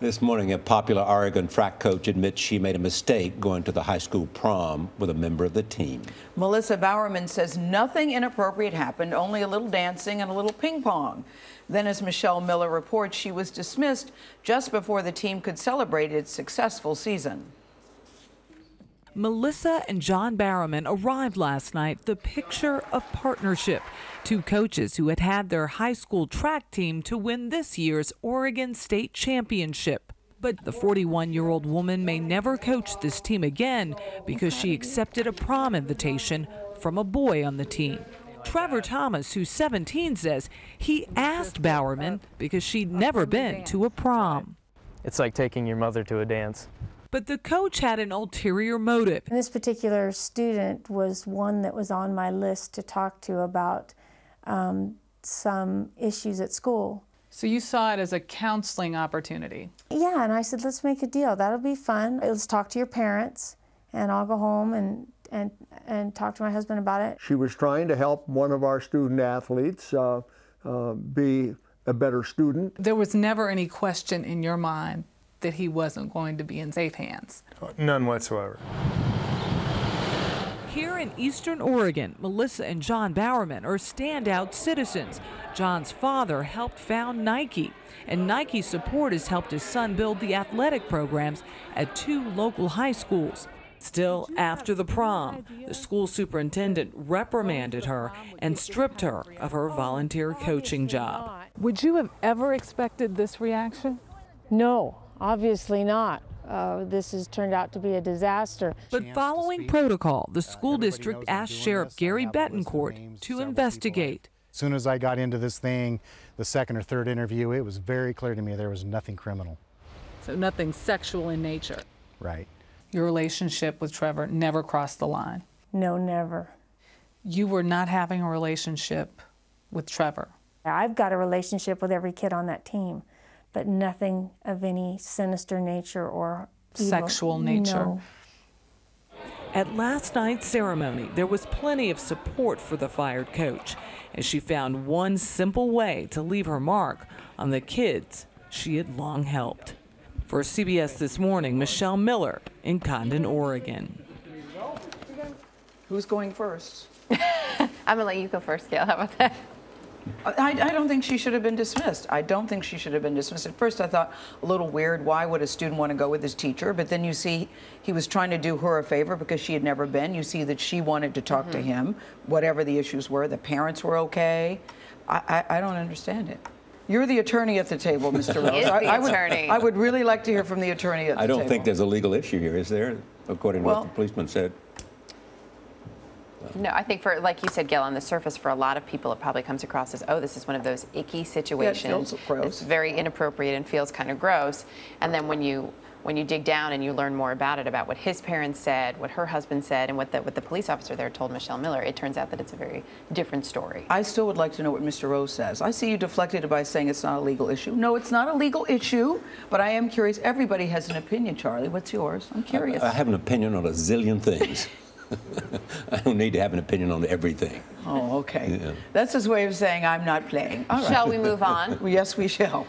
This morning, a popular Oregon track coach admits she made a mistake going to the high school prom with a member of the team. Melissa Bowerman says nothing inappropriate happened, only a little dancing and a little ping pong. Then, as Michelle Miller reports, she was dismissed just before the team could celebrate its successful season. Melissa and John Bowerman arrived last night, the picture of partnership. Two coaches who had had their high school track team to win this year's Oregon State Championship. But the 41-year-old woman may never coach this team again because she accepted a prom invitation from a boy on the team. Trevor Thomas, who's 17, says he asked Bowerman because she'd never been to a prom. It's like taking your mother to a dance. But the coach had an ulterior motive. This particular student was one that was on my list to talk to about some issues at school. So you saw it as a counseling opportunity? Yeah, and I said, let's make a deal. That'll be fun. Let's talk to your parents, and I'll go home and talk to my husband about it. She was trying to help one of our student athletes be a better student. There was never any question in your mind that he wasn't going to be in safe hands? None whatsoever. Here in Eastern Oregon, Melissa and John Bowerman are standout citizens. John's father helped found Nike, and Nike's support has helped his son build the athletic programs at two local high schools. Still, after the prom, the school superintendent reprimanded her and stripped her of her volunteer coaching job. Would you have ever expected this reaction? No, obviously not. This has turned out to be a disaster. But following protocol, the school district asked Sheriff Gary Betancourt to investigate. As soon as I got into this thing, the second or third interview, it was very clear to me there was nothing criminal. So nothing sexual in nature? Right. Your relationship with Trevor never crossed the line? No, never. You were not having a relationship with Trevor? I've got a relationship with every kid on that team, but nothing of any sinister nature or evil. Sexual nature. No. At last night's ceremony, there was plenty of support for the fired coach, as she found one simple way to leave her mark on the kids she had long helped. For CBS This Morning, Michelle Miller in Condon, Oregon. Who's going first? I'm going to let you go first, Gail. How about that? I don't think she should have been dismissed. I don't think she should have been dismissed. At first I thought a little weird, why would a student want to go with his teacher? But then you see he was trying to do her a favor because she had never been. You see that she wanted to talk to him, whatever the issues were. The parents were okay. I don't understand it. You're the attorney at the table, Mr. Rose. He is the attorney. I would really like to hear from the attorney at the table. I don't think there's a legal issue here, is there? According to what the policeman said. No, I think for, like you said, Gail, on the surface, for a lot of people, it probably comes across as, oh, this is one of those icky situations. Yeah, it feels gross. It's very inappropriate and feels kind of gross. And then when you dig down and you learn more about it, about what his parents said, what her husband said, and what the police officer there told Michelle Miller, it turns out that it's a very different story. I still would like to know what Mr. Rose says. I see you deflected it by saying it's not a legal issue. No, it's not a legal issue, but I am curious. Everybody has an opinion, Charlie. What's yours? I'm curious. I have an opinion on a zillion things. I don't need to have an opinion on everything. Oh, okay. Yeah. That's his way of saying I'm not playing. All right. Shall we move on? Yes, we shall.